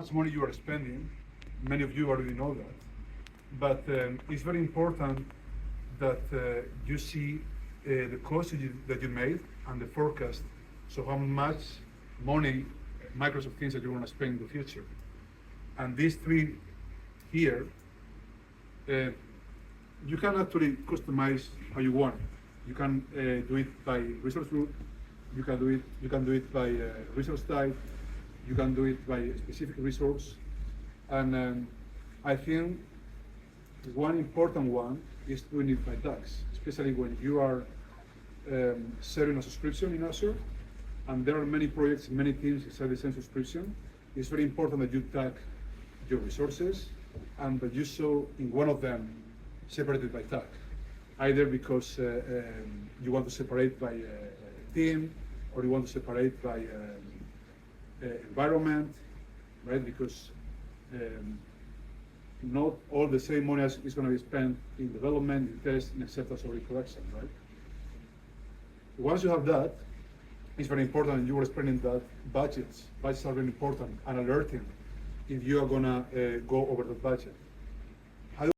much money you are spending. Many of you already know that. But it's very important that you see the cost that you made and the forecast. So how much money Microsoft thinks that you're going to spend in the future. And these three here, you can actually customize how you want it. You can do it by resource group. You can do it by resource type. You can do it by a specific resource. And I think one important one is doing it by tags, especially when you are selling a subscription in Azure, and there are many projects, many teams inside the same subscription. It's very important that you tag your resources and that you show in one of them separated by tag, either because you want to separate by team, or you want to separate by environment, right? Because not all the same money is going to be spent in development, in test, in acceptance, or in production, right? Once you have that, it's very important that you are spending that budgets. Budgets are very important, and alerting if you are going to go over the budget.